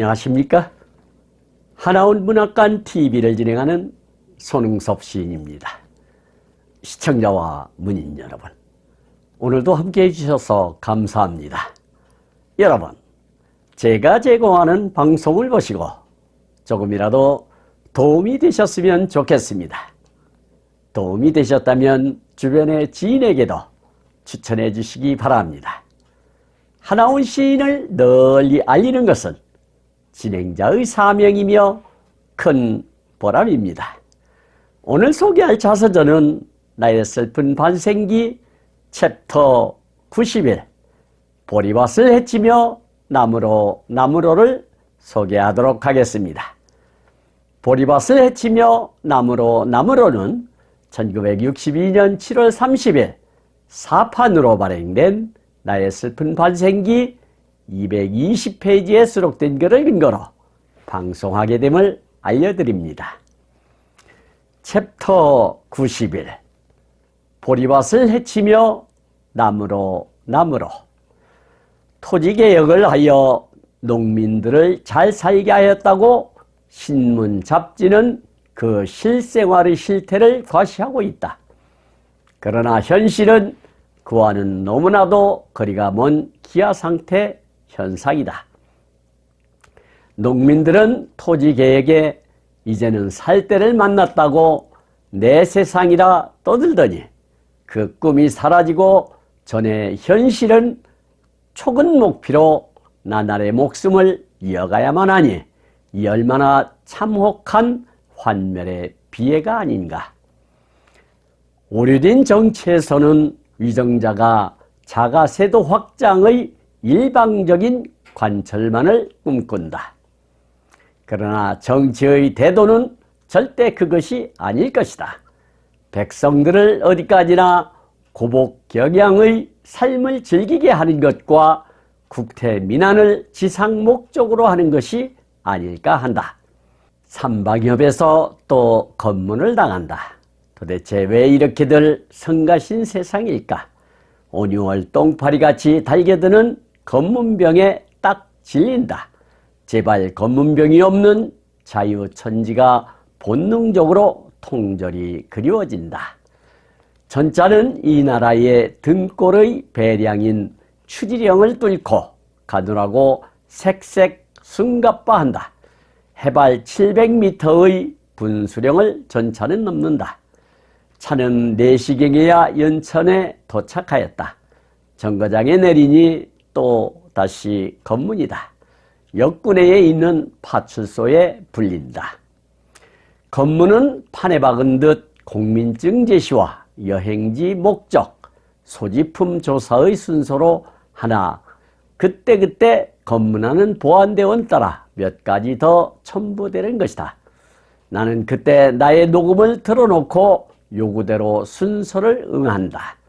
안녕하십니까? 하나온 문학관 TV를 진행하는 손흥섭 시인입니다. 시청자와 문인 여러분, 오늘도 함께 해주셔서 감사합니다. 여러분, 제가 제공하는 방송을 보시고 조금이라도 도움이 되셨으면 좋겠습니다. 도움이 되셨다면 주변의 지인에게도 추천해 주시기 바랍니다. 하나온 시인을 널리 알리는 것은 진행자의 사명이며 큰 보람입니다. 오늘 소개할 자서전은 나의 슬픈 반생기 챕터 91 보리밭을 헤치며 나무로를 소개하도록 하겠습니다. 보리밭을 헤치며 나무로는 1962년 7월 30일 사판으로 발행된 나의 슬픈 반생기 220페이지에 수록된 글을 근거로 방송하게 됨을 알려드립니다. 챕터 91 보리밭을 헤치며 나무로 토지개혁을 하여 농민들을 잘 살게 하였다고 신문 잡지는 그 실생활의 실태를 과시하고 있다. 그러나 현실은 그와는 너무나도 거리가 먼 기아상태 현상이다. 농민들은 토지개혁에 이제는 살 때를 만났다고 내 세상이라 떠들더니 그 꿈이 사라지고 전에 현실은 촉은 목피로 나날의 목숨을 이어가야만 하니 이 얼마나 참혹한 환멸의 비애가 아닌가. 오래된 정치에서는 위정자가 자가세도 확장의 일방적인 관철만을 꿈꾼다. 그러나 정치의 대도는 절대 그것이 아닐 것이다. 백성들을 어디까지나 고복경양의 삶을 즐기게 하는 것과 국태민안을 지상 목적으로 하는 것이 아닐까 한다. 삼방협에서 또 검문을 당한다. 도대체 왜 이렇게들 성가신 세상일까? 온유월 똥파리같이 달겨드는 검문병에 딱 질린다. 제발 검문병이 없는 자유천지가 본능적으로 통절이 그리워진다. 전자는 이 나라의 등골의 배량인 추지령을 뚫고 가누라고 색색 숨갑바한다. 해발 700m의 분수령을 전차는 넘는다. 차는 4시경에야 연천에 도착하였다. 정거장에 내리니 또 다시 검문이다. 역군내에 있는 파출소에 불린다. 검문은 판에 박은 듯 공민증 제시와 여행지 목적, 소지품 조사의 순서로 하나 그때그때 검문하는 보안대원 따라 몇 가지 더 첨부되는 것이다. 나는 그때 나의 녹음을 틀어놓고 요구대로 순서를 응한다.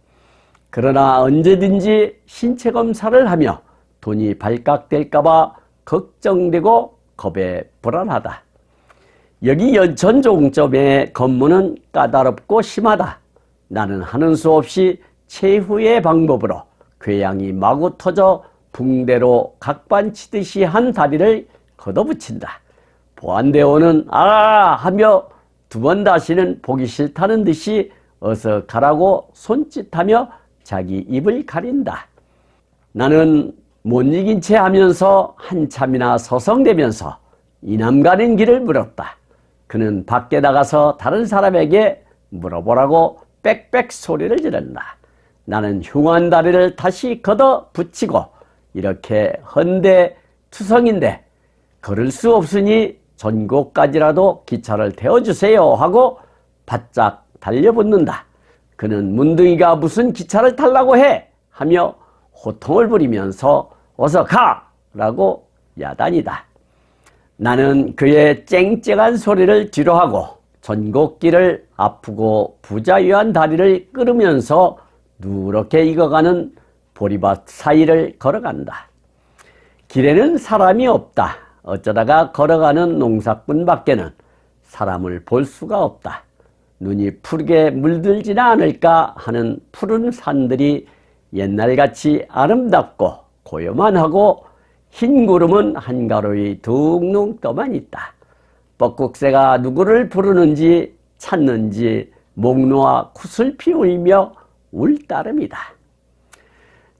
그러나 언제든지 신체 검사를 하며 돈이 발각될까봐 걱정되고 겁에 불안하다. 여기 연천 종점의 검문은 까다롭고 심하다. 나는 하는 수 없이 최후의 방법으로 궤양이 마구 터져 붕대로 각반치듯이 한 다리를 걷어붙인다. 보안대원은 아 하며 2번 다시는 보기 싫다는 듯이 어서 가라고 손짓하며 자기 입을 가린다. 나는 못 이긴 채 하면서 한참이나 서성대면서 이남 가는 길을 물었다. 그는 밖에 나가서 다른 사람에게 물어보라고 빽빽 소리를 지른다. 나는 흉한 다리를 다시 걷어 붙이고 이렇게 헌데 투성인데 걸을 수 없으니 전곡까지라도 기차를 태워주세요 하고 바짝 달려붙는다. 그는 문둥이가 무슨 기차를 타려고 해 하며 호통을 부리면서 어서 가! 라고 야단이다. 나는 그의 쨍쨍한 소리를 뒤로하고 전곡길을 아프고 부자유한 다리를 끌으면서 누렇게 익어가는 보리밭 사이를 걸어간다. 길에는 사람이 없다. 어쩌다가 걸어가는 농사꾼 밖에는 사람을 볼 수가 없다. 눈이 푸르게 물들지는 않을까 하는 푸른 산들이 옛날같이 아름답고 고요만 하고 흰 구름은 한가로이 둥둥 떠만 있다. 뻐꾹새가 누구를 부르는지 찾는지 목 놓아 구슬피 울며 울 따름이다.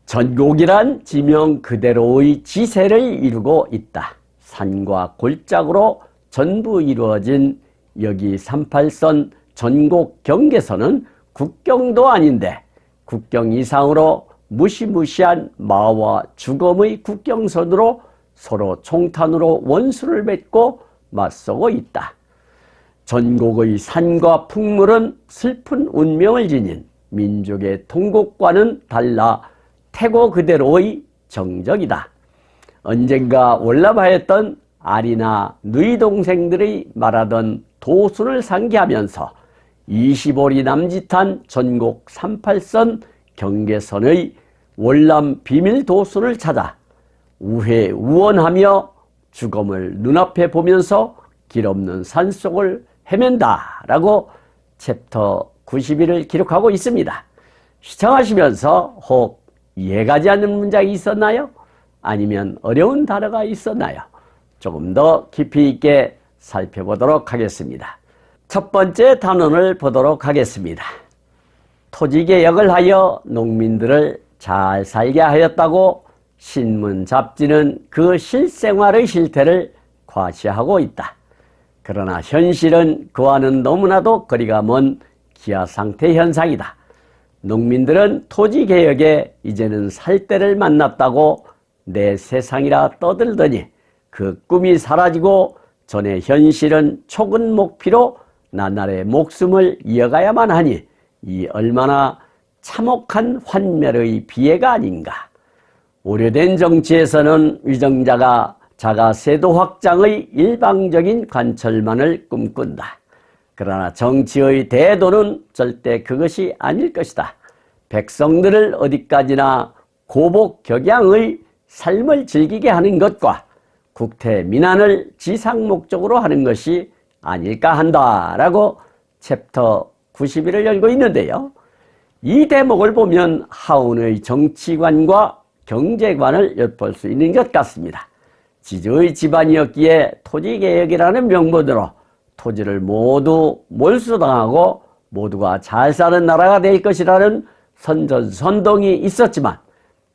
전곡이란 지명 그대로의 지세를 이루고 있다. 산과 골짜기로 전부 이루어진 여기 38선 전곡 경계선은 국경도 아닌데 국경 이상으로 무시무시한 마와 죽음의 국경선으로 서로 총탄으로 원수를 맺고 맞서고 있다. 전곡의 산과 풍물은 슬픈 운명을 지닌 민족의 통곡과는 달라 태고 그대로의 정적이다. 언젠가 월남하였던 아리나 누이 동생들이 말하던 도순을 상기하면서 20올이 남짓한 전곡 38선 경계선의 월남 비밀 도순을 찾아 우회우원하며 죽음을 눈앞에 보면서 길 없는 산속을 헤맨다 라고 챕터 91을 기록하고 있습니다. 시청하시면서 혹 이해가지 않는 문장이 있었나요? 아니면 어려운 단어가 있었나요? 조금 더 깊이 있게 살펴보도록 하겠습니다. 첫 번째 단원을 보도록 하겠습니다. 토지개혁을 하여 농민들을 잘 살게 하였다고 신문 잡지는 그 실생활의 실태를 과시하고 있다. 그러나 현실은 그와는 너무나도 거리가 먼 기아상태 현상이다. 농민들은 토지개혁에 이제는 살 때를 만났다고 내 세상이라 떠들더니 그 꿈이 사라지고 전의 현실은 촉은 목피로 나날의 목숨을 이어가야만 하니 이 얼마나 참혹한 환멸의 비애가 아닌가. 오래된 정치에서는 위정자가 자가 세도 확장의 일방적인 관철만을 꿈꾼다. 그러나 정치의 대도는 절대 그것이 아닐 것이다. 백성들을 어디까지나 고복격양의 삶을 즐기게 하는 것과 국태 민안을 지상 목적으로 하는 것이 아닐까 한다라고 챕터 91을 열고 있는데요. 이 대목을 보면 하운의 정치관과 경제관을 엿볼 수 있는 것 같습니다. 지주의 집안이었기에 토지개혁이라는 명분으로 토지를 모두 몰수당하고 모두가 잘 사는 나라가 될 것이라는 선전선동이 있었지만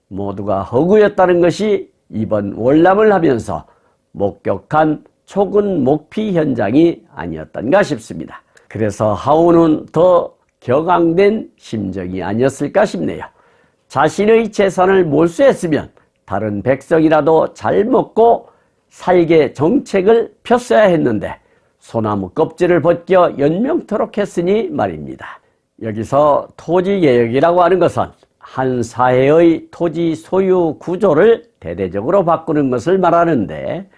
모두가 허구였다는 것이 이번 월남을 하면서 목격한 촉은 목피 현장이 아니었던가 싶습니다. 그래서 하운은 더 격앙된 심정이 아니었을까 싶네요. 자신의 재산을 몰수했으면 다른 백성이라도 잘 먹고 살게 정책을 폈어야 했는데 소나무 껍질을 벗겨 연명토록 했으니 말입니다. 여기서 토지개혁이라고 하는 것은 한 사회의 토지 소유 구조를 대대적으로 바꾸는 것을 말하는데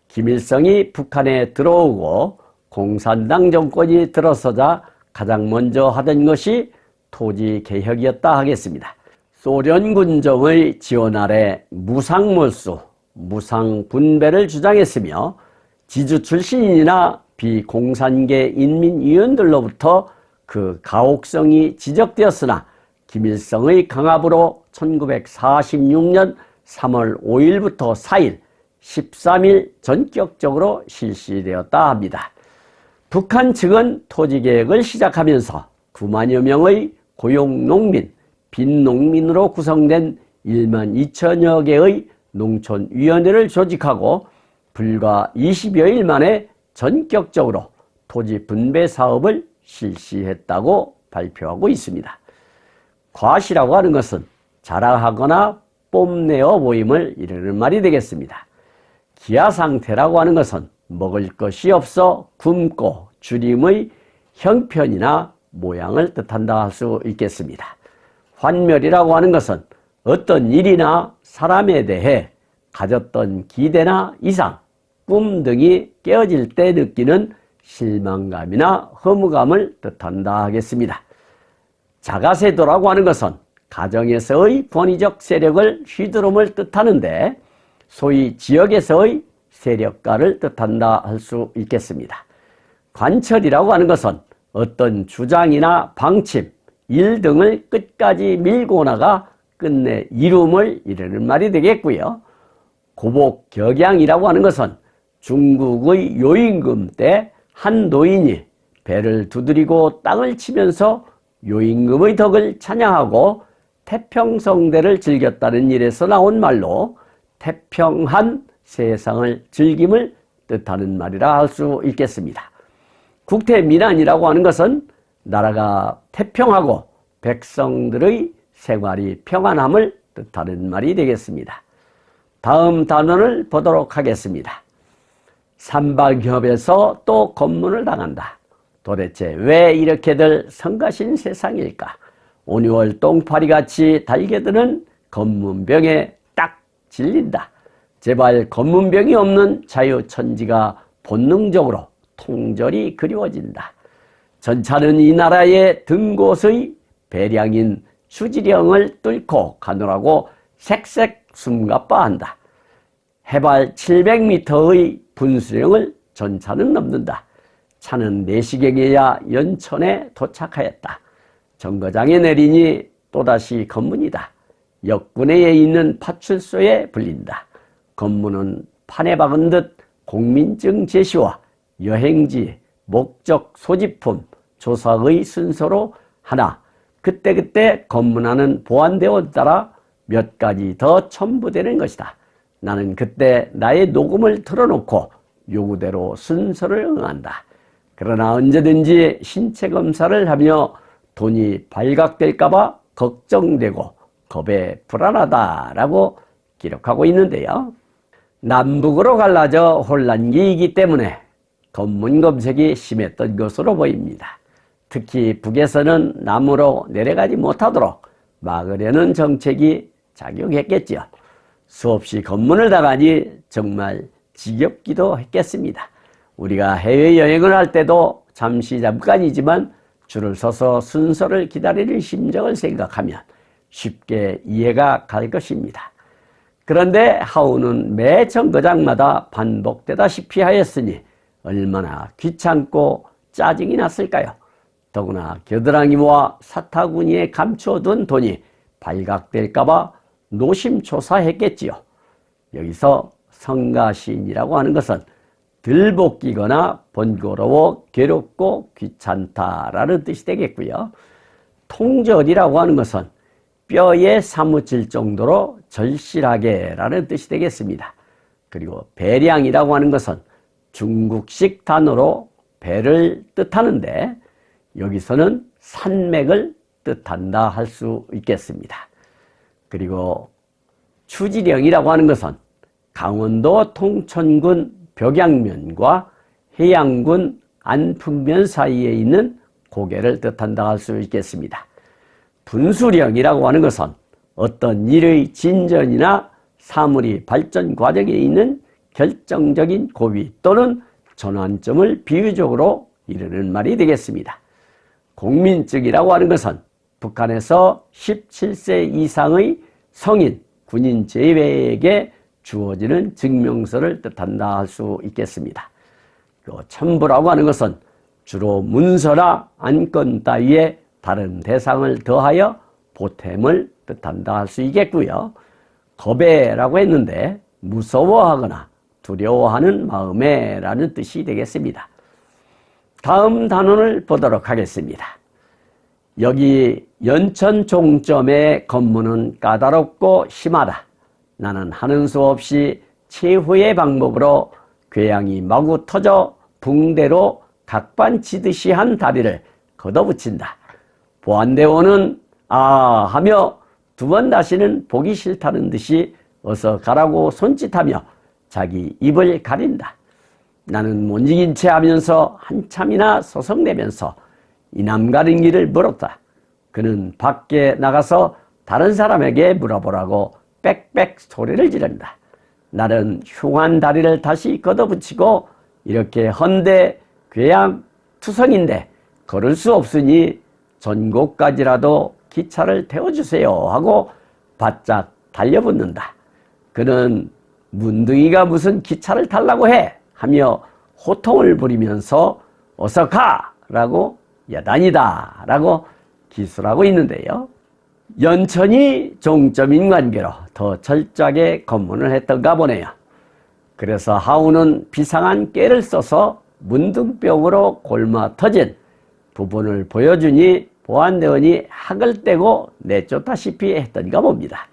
김일성이 북한에 들어오고 공산당 정권이 들어서자 가장 먼저 하던 것이 토지개혁이었다 하겠습니다. 소련 군정의 지원 아래 무상몰수, 무상분배를 주장했으며 지주 출신이나 비공산계 인민위원들로부터 그 가혹성이 지적되었으나 김일성의 강압으로 1946년 3월 5일부터 4일, 13일 전격적으로 실시되었다 합니다. 북한 측은 토지개혁을 시작하면서 9만여 명의 고용농민, 빈농민으로 구성된 1만 2천여 개의 농촌위원회를 조직하고 불과 20여일 만에 전격적으로 토지 분배 사업을 실시했다고 발표하고 있습니다. 과시라고 하는 것은 자랑하거나 뽐내어 보임을 이르는 말이 되겠습니다. 기아상태라고 하는 것은 먹을 것이 없어 굶고 주림의 형편이나 모양을 뜻한다 할 수 있겠습니다. 환멸이라고 하는 것은 어떤 일이나 사람에 대해 가졌던 기대나 이상, 꿈 등이 깨어질 때 느끼는 실망감이나 허무감을 뜻한다 하겠습니다. 자가세도라고 하는 것은 가정에서의 권위적 세력을 휘두름을 뜻하는데 소위 지역에서의 세력가를 뜻한다 할 수 있겠습니다. 관철이라고 하는 것은 어떤 주장이나 방침, 일 등을 끝까지 밀고 나가 끝내 이룸을 이루는 말이 되겠고요. 고복격양이라고 하는 것은 중국의 요임금 때 한 노인이 배를 두드리고 땅을 치면서 요임금의 덕을 찬양하고 태평성대를 즐겼다는 일에서 나온 말로 태평한 세상을 즐김을 뜻하는 말이라 할 수 있겠습니다. 국태민안이라고 하는 것은 나라가 태평하고 백성들의 생활이 평안함을 뜻하는 말이 되겠습니다. 다음 단원을 보도록 하겠습니다. 삼박협에서 또 검문을 당한다. 도대체 왜 이렇게들 성가신 세상일까? 온유월 똥파리같이 달겨드는 검문병에 딱 질린다. 제발 검문병이 없는 자유천지가 본능적으로 통절이 그리워진다. 전차는 이 나라의 등곳의 배량인 수지령을 뚫고 가노라고 색색 숨가빠한다. 해발 700m의 분수령을 전차는 넘는다. 차는 4시경에야 연천에 도착하였다. 정거장에 내리니 또다시 검문이다. 역군내에 있는 파출소에 불린다. 검문은 판에 박은 듯 공민증 제시와 여행지, 목적, 소지품, 조사의 순서로 하나 그때그때 검문하는 보안대원에 따라 몇 가지 더 첨부되는 것이다. 나는 그때 나의 녹음을 틀어놓고 요구대로 순서를 응한다. 그러나 언제든지 신체 검사를 하며 돈이 발각될까봐 걱정되고 겁에 불안하다라고 기록하고 있는데요. 남북으로 갈라져 혼란기이기 때문에 검문 검색이 심했던 것으로 보입니다. 특히 북에서는 남으로 내려가지 못하도록 막으려는 정책이 작용했겠지요. 수없이 검문을 당하니 정말 지겹기도 했겠습니다. 우리가 해외여행을 할 때도 잠깐이지만 줄을 서서 순서를 기다리는 심정을 생각하면 쉽게 이해가 갈 것입니다. 그런데 하우는 매 정거장마다 반복되다시피 하였으니 얼마나 귀찮고 짜증이 났을까요? 더구나 겨드랑이와 사타구니에 감춰둔 돈이 발각될까봐 노심초사했겠지요. 여기서 성가신이라고 하는 것은 들볶이거나 번거로워 괴롭고 귀찮다라는 뜻이 되겠고요. 통절이라고 하는 것은 뼈에 사무칠 정도로 절실하게라는 뜻이 되겠습니다. 그리고 배량이라고 하는 것은 중국식 단어로 배를 뜻하는데 여기서는 산맥을 뜻한다 할 수 있겠습니다. 그리고 추지령이라고 하는 것은 강원도 통천군 벽양면과 해양군 안풍면 사이에 있는 고개를 뜻한다 할 수 있겠습니다. 분수령이라고 하는 것은 어떤 일의 진전이나 사물이 발전 과정에 있는 결정적인 고비 또는 전환점을 비유적으로 이르는 말이 되겠습니다. 공민증이라고 하는 것은 북한에서 17세 이상의 성인, 군인 제외에게 주어지는 증명서를 뜻한다 할 수 있겠습니다. 첨부라고 하는 것은 주로 문서나 안건 따위에 다른 대상을 더하여 보탬을 뜻한다 할 수 있겠고요. 겁에라고 했는데 무서워하거나 두려워하는 마음에 라는 뜻이 되겠습니다. 다음 단원을 보도록 하겠습니다. 여기 연천 종점의 검문은 까다롭고 심하다. 나는 하는 수 없이 최후의 방법으로 궤양이 마구 터져 붕대로 각반치듯이 한 다리를 걷어붙인다. 보안대원은 아 하며 두 번 다시는 보기 싫다는 듯이 어서 가라고 손짓하며 자기 입을 가린다. 나는 못 이긴 채 하면서 한참이나 서성대면서 이남 가는 길을 물었다. 그는 밖에 나가서 다른 사람에게 물어보라고 빽빽 소리를 지른다. 나는 흉한 다리를 다시 걷어붙이고 이렇게 헌데 괴양 투성인데 걸을 수 없으니 전곡까지라도 기차를 태워주세요 하고 바짝 달려붙는다. 그는 문둥이가 무슨 기차를 타려고 해 하며 호통을 부리면서 어서 가 라고 야단이다 라고 기술하고 있는데요. 연천이 종점인 관계로 더 철저하게 검문을 했던가 보네요. 그래서 하우는 비상한 꾀를 써서 문둥병으로 골마 터진 부분을 보여주니 보안대원이 학을 떼고 내쫓다시피 했던가 봅니다.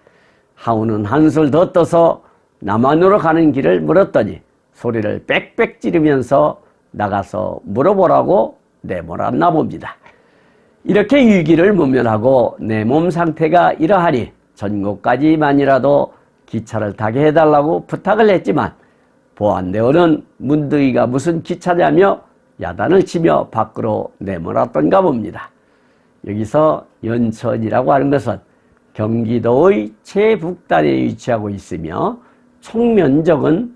하우는 한술 더 떠서 남한으로 가는 길을 물었더니 소리를 빽빽 지르면서 나가서 물어보라고 내몰았나 봅니다. 이렇게 위기를 모면하고 내 몸 상태가 이러하니 전국까지만이라도 기차를 타게 해달라고 부탁을 했지만 보안대원은 문득이가 무슨 기차냐며 야단을 치며 밖으로 내몰았던가 봅니다. 여기서 연천이라고 하는 것은 경기도의 최북단에 위치하고 있으며 총 면적은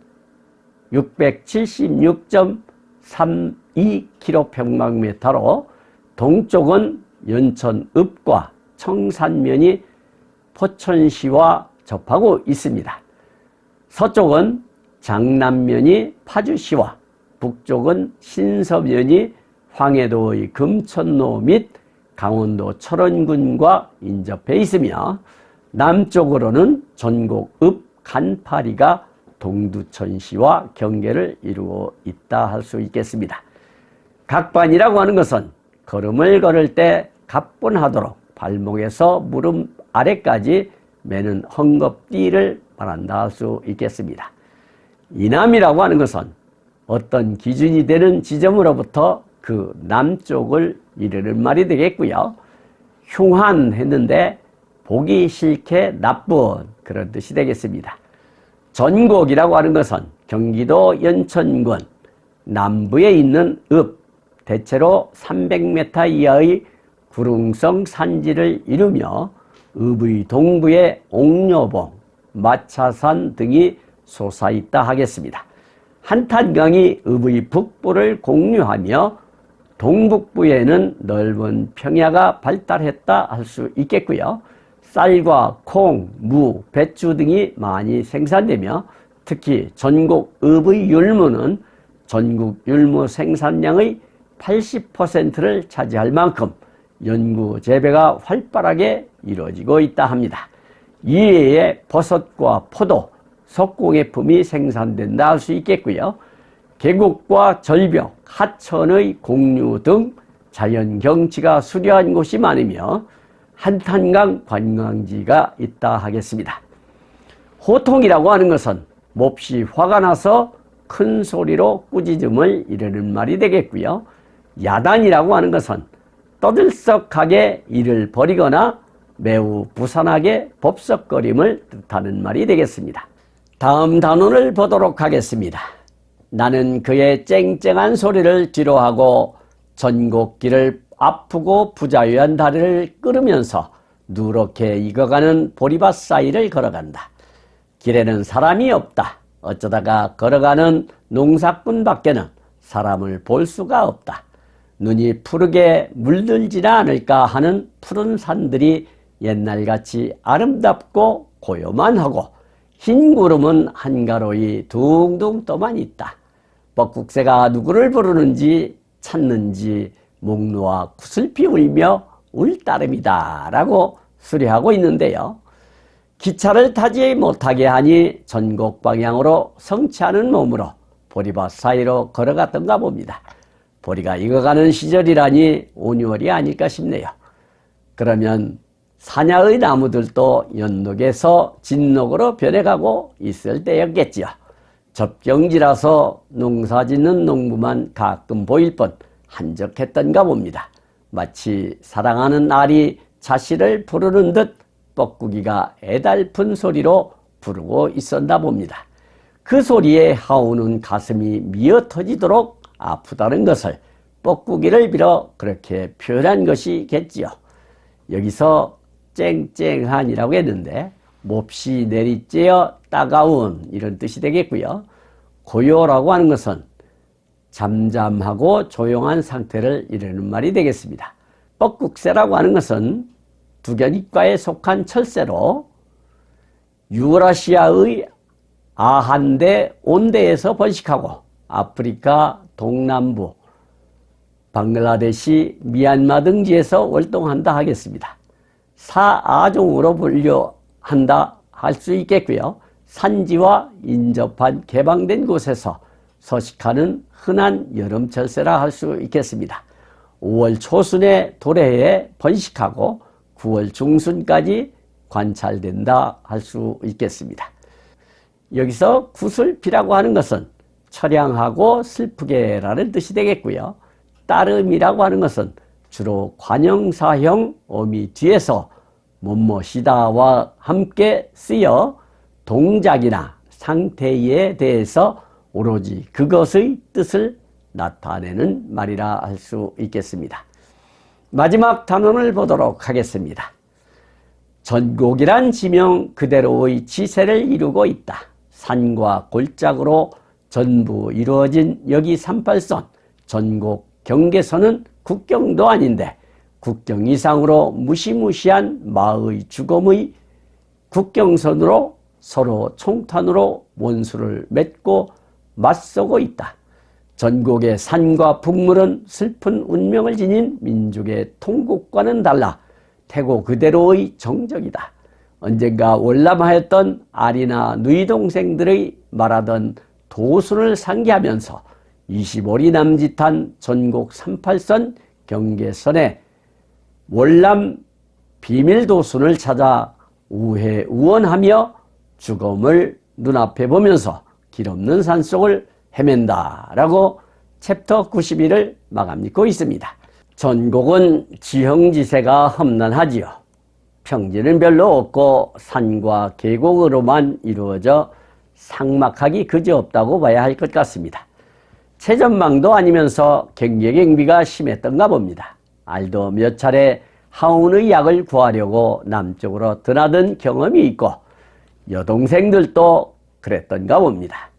676.32km/평방미터로 동쪽은 연천읍과 청산면이 포천시와 접하고 있습니다. 서쪽은 장남면이 파주시와 북쪽은 신서면이 황해도의 금천로 및 강원도 철원군과 인접해 있으며 남쪽으로는 전곡읍 간파리가 동두천시와 경계를 이루고 있다 할 수 있겠습니다. 각반이라고 하는 것은 걸음을 걸을 때 가뿐하도록 발목에서 무릎 아래까지 매는 헝겊띠를 말한다 할 수 있겠습니다. 이남이라고 하는 것은 어떤 기준이 되는 지점으로부터 그 남쪽을 이르는 말이 되겠고요. 흉한 했는데 보기 싫게 나쁜 그런 뜻이 되겠습니다. 전곡이라고 하는 것은 경기도 연천군 남부에 있는 읍, 대체로 300m 이하의 구릉성 산지를 이루며 읍의 동부에 옥녀봉, 마차산 등이 솟아있다 하겠습니다. 한탄강이 읍의 북부를 공유하며 동북부에는 넓은 평야가 발달했다 할 수 있겠고요. 쌀과 콩, 무, 배추 등이 많이 생산되며 특히 전국 읍의 율무는 전국 율무 생산량의 80%를 차지할 만큼 연구 재배가 활발하게 이루어지고 있다 합니다. 이외에 버섯과 포도, 석공예품이 생산된다 할 수 있겠고요. 계곡과 절벽, 하천의 공류 등 자연 경치가 수려한 곳이 많으며 한탄강 관광지가 있다 하겠습니다. 호통이라고 하는 것은 몹시 화가 나서 큰 소리로 꾸짖음을 이르는 말이 되겠고요. 야단이라고 하는 것은 떠들썩하게 일을 벌이거나 매우 부산하게 법석거림을 뜻하는 말이 되겠습니다. 다음 단원을 보도록 하겠습니다. 나는 그의 쨍쨍한 소리를 뒤로하고 전곡길을 아프고 부자유한 다리를 끌으면서 누렇게 익어가는 보리밭 사이를 걸어간다. 길에는 사람이 없다. 어쩌다가 걸어가는 농사꾼 밖에는 사람을 볼 수가 없다. 눈이 푸르게 물들지나 않을까 하는 푸른 산들이 옛날같이 아름답고 고요만 하고 흰 구름은 한가로이 둥둥 떠만 있다. 뻐꾹새가 누구를 부르는지 찾는지 목 놓아 구슬피 울며 울 따름이다 라고 수리하고 있는데요. 기차를 타지 못하게 하니 전곡 방향으로 성취하는 몸으로 보리밭 사이로 걸어갔던가 봅니다. 보리가 익어가는 시절이라니 5, 6월이 아닐까 싶네요. 그러면 사냐의 나무들도 연녹에서 진녹으로 변해가고 있을 때였겠지요. 접경지라서 농사 짓는 농부만 가끔 보일 뿐 한적했던가 봅니다. 마치 사랑하는 알이 자신을 부르는 듯 뻐꾸기가 애달픈 소리로 부르고 있었나 봅니다. 그 소리에 하우는 가슴이 미어 터지도록 아프다는 것을 뻐꾸기를 빌어 그렇게 표현한 것이겠지요. 여기서 쨍쨍한이라고 했는데 몹시 내리쬐어 따가운 이런 뜻이 되겠고요. 고요라고 하는 것은 잠잠하고 조용한 상태를 이르는 말이 되겠습니다. 뻐꾹새라고 하는 것은 두견이과에 속한 철새로 유라시아의 아한대 온대에서 번식하고 아프리카 동남부, 방글라데시, 미얀마 등지에서 월동한다 하겠습니다. 사아종으로 분류한다 할 수 있겠고요. 산지와 인접한 개방된 곳에서 서식하는 흔한 여름철새라 할 수 있겠습니다. 5월 초순에 도래해 번식하고 9월 중순까지 관찰된다 할 수 있겠습니다. 여기서 구슬피라고 하는 것은 처량하고 슬프게라는 뜻이 되겠고요. 따름이라고 하는 것은 주로 관형사형 어미 뒤에서 뭐뭐시다와 함께 쓰여 동작이나 상태에 대해서 오로지 그것의 뜻을 나타내는 말이라 할 수 있겠습니다. 마지막 단원을 보도록 하겠습니다. 전곡이란 지명 그대로의 지세를 이루고 있다. 산과 골짜기로 전부 이루어진 여기 38선, 전곡 경계선은 국경도 아닌데 국경 이상으로 무시무시한 마의 주검의 국경선으로 서로 총탄으로 원수를 맺고 맞서고 있다. 전국의 산과 북물은 슬픈 운명을 지닌 민족의 통곡과는 달라 태고 그대로의 정적이다. 언젠가 월남하였던 아리나 누이 동생들의 말하던 도순을 상기하면서 25리 남짓한 전국 38선 경계선에 월남 비밀도순을 찾아 우회우원하며 죽음을 눈앞에 보면서 길없는 산속을 헤맨다 라고 챕터 91을 마감 짓고 있습니다. 전곡은 지형지세가 험난하지요. 평지는 별로 없고 산과 계곡으로만 이루어져 삭막하기 그지없다고 봐야 할 것 같습니다. 최전망도 아니면서 경계경비가 심했던가 봅니다. 알도 몇 차례 하운의 약을 구하려고 남쪽으로 드나든 경험이 있고 여동생들도 그랬던가 봅니다.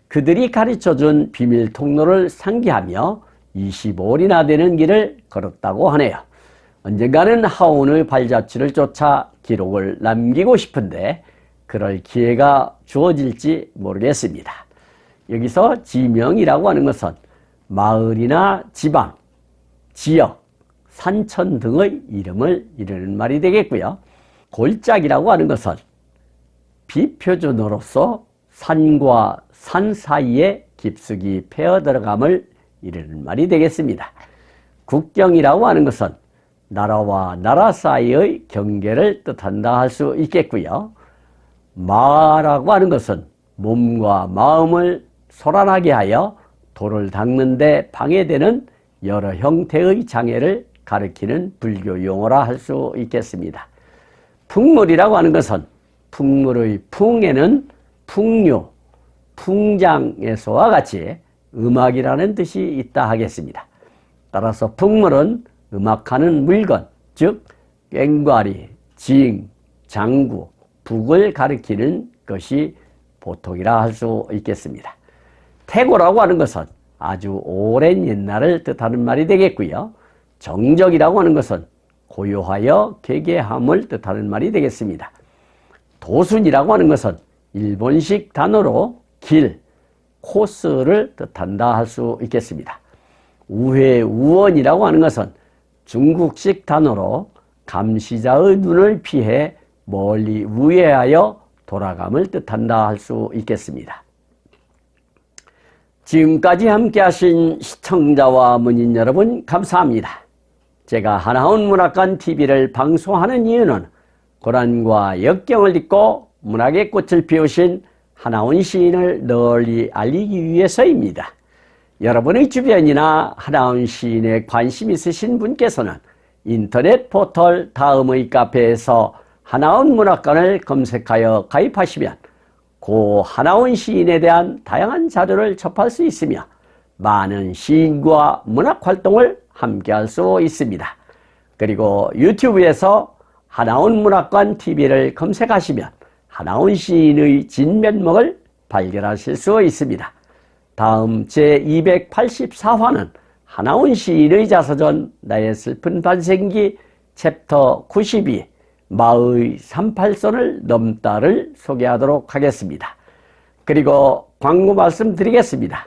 그들이 가르쳐준 비밀 통로를 상기하며 25리나 되는 길을 걸었다고 하네요. 언젠가는 하온의 발자취를 쫓아 기록을 남기고 싶은데 그럴 기회가 주어질지 모르겠습니다. 여기서 지명이라고 하는 것은 마을이나 지방, 지역, 산천 등의 이름을 이르는 말이 되겠고요. 골짜기라고 하는 것은 비표준어로서 산과 산 사이에 깊숙이 패어 들어감을 이르는 말이 되겠습니다. 국경이라고 하는 것은 나라와 나라 사이의 경계를 뜻한다 할 수 있겠고요. 마라고 하는 것은 몸과 마음을 소란하게 하여 돌을 닦는 데 방해되는 여러 형태의 장애를 가리키는 불교 용어라 할 수 있겠습니다. 풍물이라고 하는 것은 풍물의 풍에는 풍류, 풍장에서와 같이 음악이라는 뜻이 있다 하겠습니다. 따라서 풍물은 음악하는 물건, 즉 꽹과리, 징, 장구, 북을 가리키는 것이 보통이라 할 수 있겠습니다. 태고라고 하는 것은 아주 오랜 옛날을 뜻하는 말이 되겠고요. 정적이라고 하는 것은 고요하여 괴괴함을 뜻하는 말이 되겠습니다. 도순이라고 하는 것은 일본식 단어로 길, 코스를 뜻한다 할 수 있겠습니다. 우회우원이라고 하는 것은 중국식 단어로 감시자의 눈을 피해 멀리 우회하여 돌아감을 뜻한다 할 수 있겠습니다. 지금까지 함께 하신 시청자와 문인 여러분 감사합니다. 제가 하나원 문학관 TV를 방송하는 이유는 고란과 역경을 딛고 문학의 꽃을 피우신 하나원 시인을 널리 알리기 위해서입니다. 여러분의 주변이나 하나원 시인에 관심 있으신 분께서는 인터넷 포털 다음의 카페에서 하나원 문학관을 검색하여 가입하시면 고 하나원 시인에 대한 다양한 자료를 접할 수 있으며 많은 시인과 문학활동을 함께할 수 있습니다. 그리고 유튜브에서 하나원 문학관 TV를 검색하시면 하나원 시인의 진면목을 발견하실 수 있습니다. 다음 제284화는 하나원 시인의 자서전 나의 슬픈 반생기 챕터 92 마의 38선을 넘다를 소개하도록 하겠습니다. 그리고 광고 말씀드리겠습니다.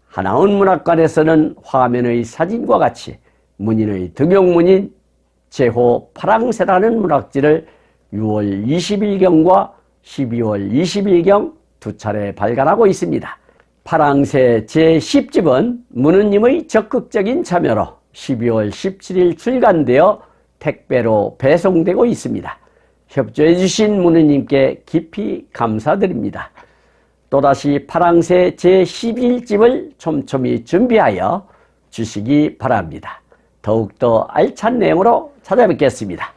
하나원 문학관에서는 화면의 사진과 같이 문인의 등용문인 제호 파랑새라는 문학지를 6월 20일경과 12월 20일경 두 차례 발간하고 있습니다. 파랑새 제10집은 문우님의 적극적인 참여로 12월 17일 출간되어 택배로 배송되고 있습니다. 협조해 주신 문우님께 깊이 감사드립니다. 또다시 파랑새 제11집을 촘촘히 준비하여 주시기 바랍니다. 더욱더 알찬 내용으로 찾아뵙겠습니다.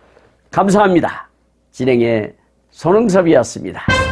감사합니다. 진행의 손흥섭이었습니다.